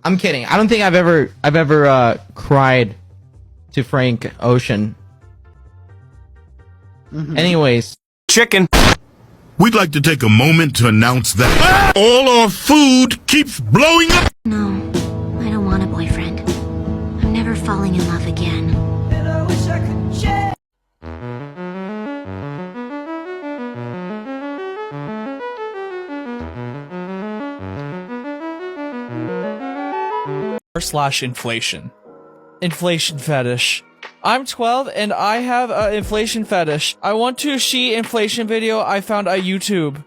I'm kidding. I don't think I've ever cried to Frank Ocean. Anyways, chicken. We'd like to take a moment to announce that all our food keeps blowing up. No, I don't want a boyfriend. I'm never falling in love again. And I wish I could change. /inflation. Inflation fetish. I'm 12 and I have an inflation fetish. I want to see inflation video I found on YouTube.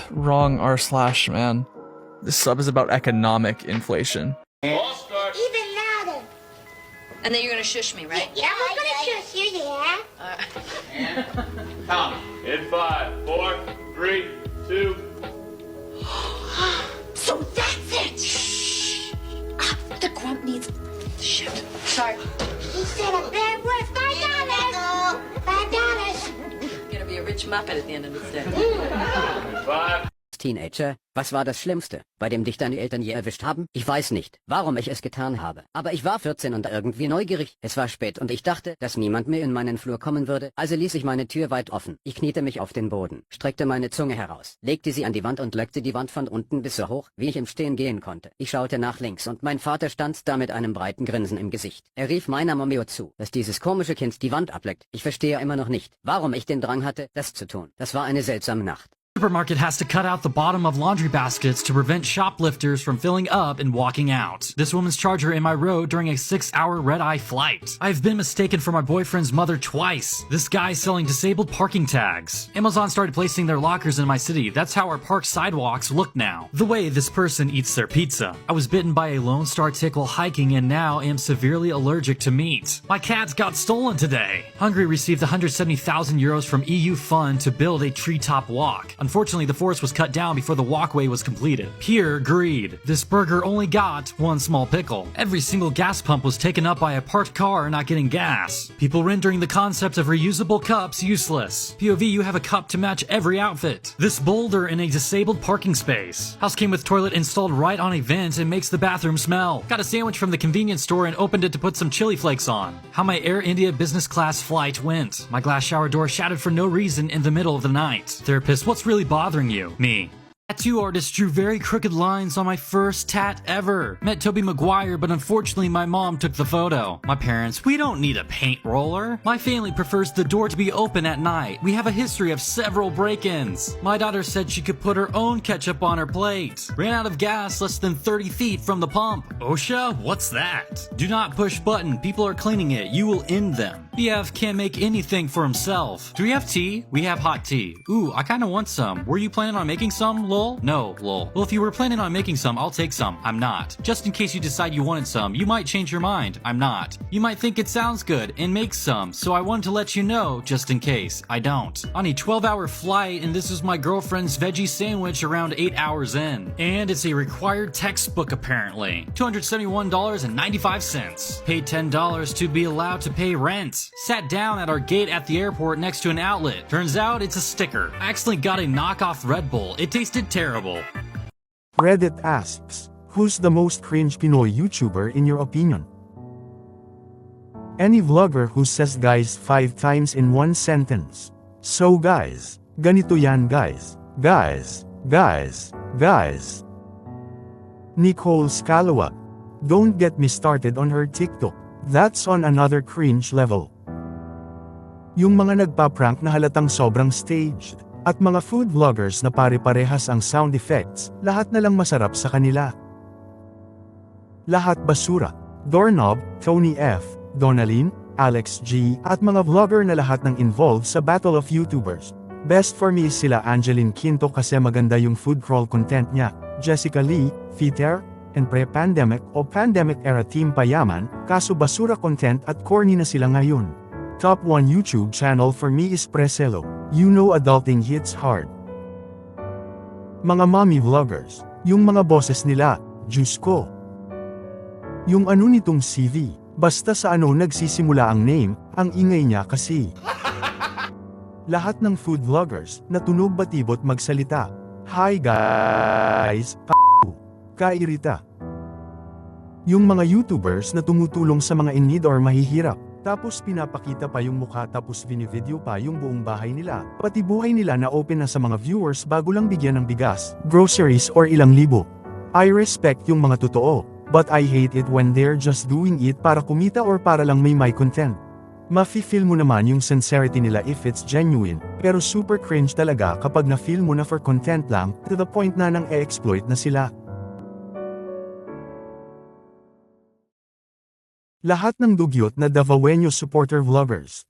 Wrong r/, man. This sub is about economic inflation. Even louder. And then you're gonna shush me, right? Yeah, we're gonna shush you, yeah. Count. In 5, 4, 3, 2. So that's it. Shh. The grump needs. Shit. Sorry. He said a bad word. $5. $5. Gonna be a rich muppet at the end of this day. 5. Teenager, was war das Schlimmste, bei dem dich deine Eltern je erwischt haben? Ich weiß nicht, warum ich es getan habe. Aber ich war 14 und irgendwie neugierig. Es war spät und ich dachte, dass niemand mehr in meinen Flur kommen würde. Also ließ ich meine Tür weit offen. Ich kniete mich auf den Boden, streckte meine Zunge heraus, legte sie an die Wand und löckte die Wand von unten bis so hoch, wie ich im Stehen gehen konnte. Ich schaute nach links und mein Vater stand da mit einem breiten Grinsen im Gesicht. Er rief meiner Mami zu, dass dieses komische Kind die Wand ableckt. Ich verstehe immer noch nicht, warum ich den Drang hatte, das zu tun. Das war eine seltsame Nacht. Supermarket has to cut out the bottom of laundry baskets to prevent shoplifters from filling up and walking out. This woman's charger in my road during a 6-hour red-eye flight. I've been mistaken for my boyfriend's mother twice. This guy's selling disabled parking tags. Amazon started placing their lockers in my city. That's how our park sidewalks look now. The way this person eats their pizza. I was bitten by a Lone Star tick while hiking and now am severely allergic to meat. My cat got stolen today. Hungary received 170,000 euros from EU fund to build a treetop walk. Unfortunately, the forest was cut down before the walkway was completed. Pure greed. This burger only got one small pickle. Every single gas pump was taken up by a parked car not getting gas. People rendering the concept of reusable cups useless. POV, you have a cup to match every outfit. This boulder in a disabled parking space. House came with toilet installed right on a vent and makes the bathroom smell. Got a sandwich from the convenience store and opened it to put some chili flakes on. How my Air India business class flight went. My glass shower door shattered for no reason in the middle of the night. Therapist, what's really bothering you? Me. Tattoo artist drew very crooked lines on my first tat ever. Met Toby Maguire, but unfortunately my mom took the photo. My parents, we don't need a paint roller. My family prefers the door to be open at night. We have a history of several break-ins. My daughter said she could put her own ketchup on her plate. Ran out of gas less than 30 feet from the pump. OSHA? What's that? Do not push button. People are cleaning it. You will end them. BF can't make anything for himself. Do we have tea? We have hot tea. Ooh, I kinda want some. Were you planning on making some, lol? No, lol. Well, if you were planning on making some, I'll take some. I'm not. Just in case you decide you wanted some, you might change your mind. I'm not. You might think it sounds good and make some, so I wanted to let you know, just in case. I don't. On a 12-hour flight, and this is my girlfriend's veggie sandwich around 8 hours in. And it's a required textbook, apparently. $271.95. Paid $10 to be allowed to pay rent. Sat down at our gate at the airport next to an outlet. Turns out it's a sticker. I accidentally got a knockoff Red Bull. It tasted terrible. Reddit asks, who's the most cringe Pinoy YouTuber in your opinion? Any vlogger who says guys 5 times in one sentence. So guys, ganito yan guys. Guys. Nicole Scalawag. Don't get me started on her TikTok. That's on another cringe level. Yung mga nagpa-prank na halatang sobrang staged, at mga food vloggers na pare-parehas ang sound effects, lahat na lang masarap sa kanila. Lahat basura. Doorknob, Tony F, Donalyn, Alex G, at mga vlogger na lahat ng involved sa Battle of YouTubers. Best for me is sila Angeline Quinto kasi maganda yung food crawl content niya, Jessica Lee, Fiter, and pre-pandemic o pandemic era Team Payaman, kaso basura content at corny na sila ngayon. Top 1 YouTube channel for me is Preselo. You know adulting hits hard. Mga mommy vloggers, yung mga boses nila, Diyos ko. Yung ano nitong CV, basta sa ano nagsisimula ang name, ang ingay niya kasi. Lahat ng food vloggers, natunog batibot magsalita. Hi guys, kairita. Yung mga YouTubers na tumutulong sa mga in need or mahihirap. Tapos pinapakita pa yung mukha tapos binivideo pa yung buong bahay nila. Pati buhay nila na open na sa mga viewers bago lang bigyan ng bigas, groceries or ilang libo. I respect yung mga totoo, but I hate it when they're just doing it para kumita or para lang may content. Mafi-feel mo naman yung sincerity nila if it's genuine, pero super cringe talaga kapag na-feel mo na for content lang, to the point na nang e-exploit na sila. Lahat ng dugyot na Davaoeño supporter vloggers.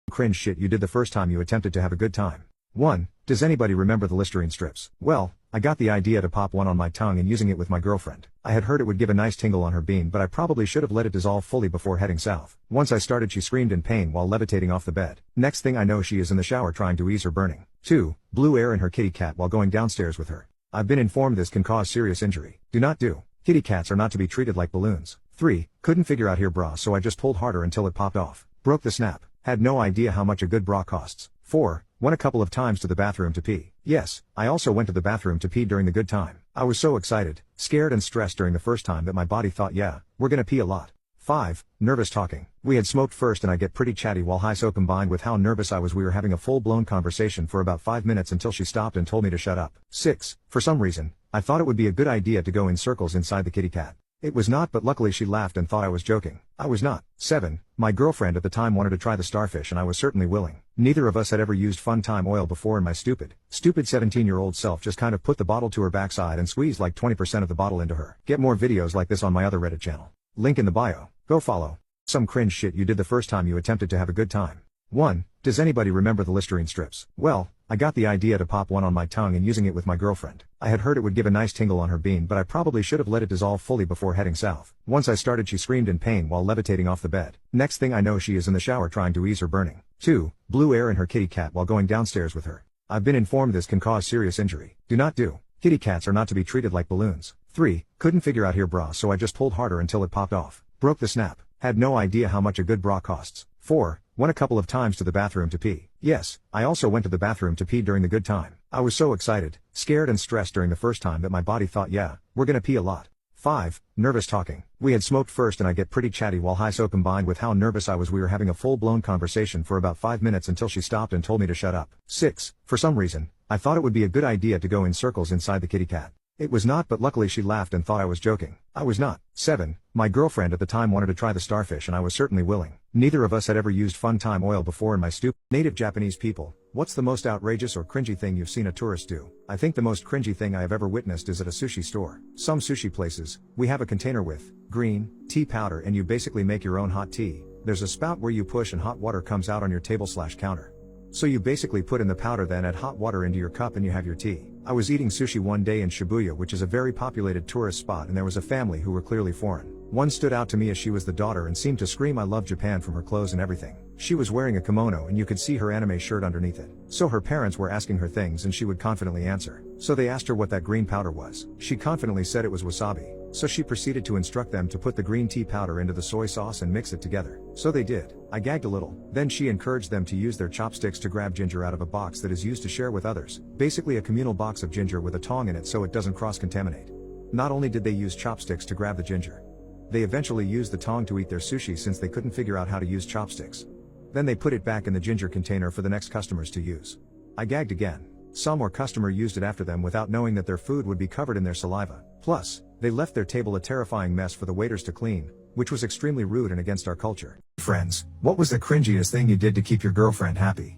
Cringe shit you did the first time you attempted to have a good time. 1. Does anybody remember the Listerine strips? Well, I got the idea to pop one on my tongue and using it with my girlfriend. I had heard it would give a nice tingle on her bean, but I probably should have let it dissolve fully before heading south. Once I started, she screamed in pain while levitating off the bed. Next thing I know, she is in the shower trying to ease her burning. 2. Blew air in her kitty cat while going downstairs with her. I've been informed this can cause serious injury. Do not do. Kitty cats are not to be treated like balloons. 3. Couldn't figure out her bra, so I just pulled harder until it popped off. Broke the snap. Had no idea how much a good bra costs. 4. Went a couple of times to the bathroom to pee. Yes, I also went to the bathroom to pee during the good time. I was so excited, scared and stressed during the first time that my body thought, yeah, we're gonna pee a lot. 5. Nervous talking. We had smoked first and I get pretty chatty while high, so combined with how nervous I was, we were having a full-blown conversation for about 5 minutes until she stopped and told me to shut up. 6. For some reason, I thought it would be a good idea to go in circles inside the kitty cat. It was not, but luckily she laughed and thought I was joking. I was not. 7. My girlfriend at the time wanted to try the starfish and I was certainly willing. Neither of us had ever used fun time oil before, and my stupid 17-year-old self just kind of put the bottle to her backside and squeezed like 20% of the bottle into her. Get more videos like this on my other Reddit channel. Link in the bio. Go follow. Some cringe shit you did the first time you attempted to have a good time. 1. Does anybody remember the Listerine strips? Well, I got the idea to pop one on my tongue and using it with my girlfriend. I had heard it would give a nice tingle on her bean, but I probably should have let it dissolve fully before heading south. Once I started, she screamed in pain while levitating off the bed. Next thing I know, she is in the shower trying to ease her burning. 2. Blew air in her kitty cat while going downstairs with her. I've been informed this can cause serious injury. Do not do. Kitty cats are not to be treated like balloons. 3. Couldn't figure out her bra, so I just pulled harder until it popped off. Broke the snap. Had no idea how much a good bra costs. 4. Went a couple of times to the bathroom to pee. Yes, I also went to the bathroom to pee during the good time. I was so excited, scared and stressed during the first time that my body thought, yeah, we're gonna pee a lot. 5. Nervous talking. We had smoked first and I get pretty chatty while high, so combined with how nervous I was, we were having a full-blown conversation for about 5 minutes until she stopped and told me to shut up. 6. For some reason, I thought it would be a good idea to go in circles inside the kitty cat. It was not, but luckily she laughed and thought I was joking. I was not. 7. My girlfriend at the time wanted to try the starfish and I was certainly willing. Neither of us had ever used fun time oil before, and my native Japanese people. What's the most outrageous or cringy thing you've seen a tourist do? I think the most cringy thing I have ever witnessed is at a sushi store. Some sushi places, we have a container with green tea powder and you basically make your own hot tea. There's a spout where you push and hot water comes out on your table/counter. So you basically put in the powder, then add hot water into your cup and you have your tea. I was eating sushi one day in Shibuya, which is a very populated tourist spot, and there was a family who were clearly foreign. One stood out to me as she was the daughter and seemed to scream I love Japan from her clothes and everything. She was wearing a kimono and you could see her anime shirt underneath it. So her parents were asking her things and she would confidently answer. So they asked her what that green powder was. She confidently said it was wasabi. So she proceeded to instruct them to put the green tea powder into the soy sauce and mix it together. So they did. I gagged a little. Then she encouraged them to use their chopsticks to grab ginger out of a box that is used to share with others. Basically a communal box of ginger with a tong in it so it doesn't cross-contaminate. Not only did they use chopsticks to grab the ginger, they eventually used the tong to eat their sushi since they couldn't figure out how to use chopsticks. Then they put it back in the ginger container for the next customers to use. I gagged again. Some or customer used it after them without knowing that their food would be covered in their saliva. Plus, they left their table a terrifying mess for the waiters to clean, which was extremely rude and against our culture. Friends, what was the cringiest thing you did to keep your girlfriend happy?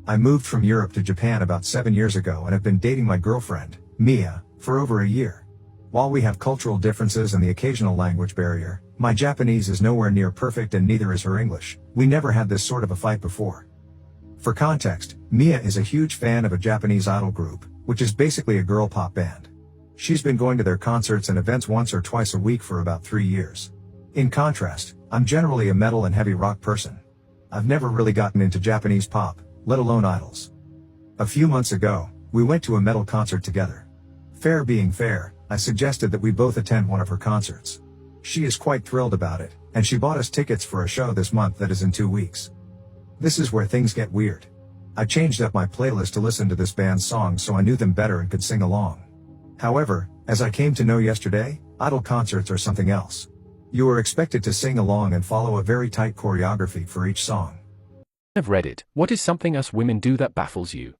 I moved from Europe to Japan about 7 years ago and have been dating my girlfriend, Mia, for over a year. While we have cultural differences and the occasional language barrier, my Japanese is nowhere near perfect and neither is her English. We never had this sort of a fight before. For context, Mia is a huge fan of a Japanese idol group, which is basically a girl pop band. She's been going to their concerts and events once or twice a week for about 3 years. In contrast, I'm generally a metal and heavy rock person. I've never really gotten into Japanese pop, let alone idols. A few months ago, we went to a metal concert together. Fair being fair, I suggested that we both attend one of her concerts. She is quite thrilled about it, and she bought us tickets for a show this month that is in 2 weeks. This is where things get weird. I changed up my playlist to listen to this band's songs so I knew them better and could sing along. However, as I came to know yesterday, idol concerts are something else. You are expected to sing along and follow a very tight choreography for each song. I've read it. What is something us women do that baffles you?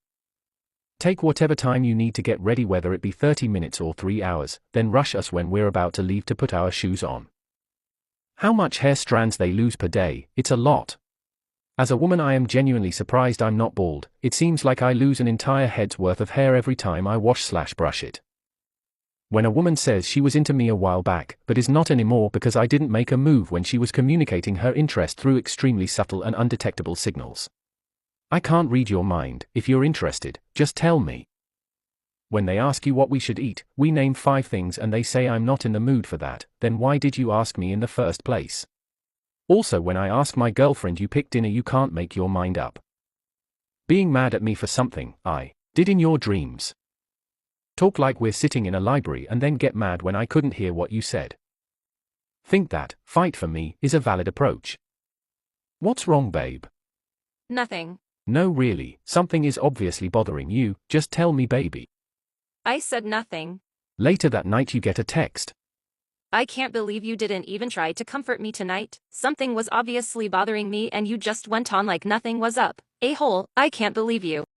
Take whatever time you need to get ready, whether it be 30 minutes or 3 hours, then rush us when we're about to leave to put our shoes on. How much hair strands they lose per day? It's a lot. As a woman, I am genuinely surprised I'm not bald. It seems like I lose an entire head's worth of hair every time I wash/brush it. When a woman says she was into me a while back, but is not anymore because I didn't make a move when she was communicating her interest through extremely subtle and undetectable signals. I can't read your mind. If you're interested, just tell me. When they ask you what we should eat, we name 5 things and they say I'm not in the mood for that, then why did you ask me in the first place? Also, when I ask my girlfriend, you pick dinner, you can't make your mind up. Being mad at me for something I did in your dreams. Talk like we're sitting in a library and then get mad when I couldn't hear what you said. Think that fight for me is a valid approach. What's wrong, babe? Nothing. No, really, something is obviously bothering you. Just tell me, baby. I said nothing. Later that night you get a text. I can't believe you didn't even try to comfort me tonight. Something was obviously bothering me and you just went on like nothing was up. A-hole, I can't believe you.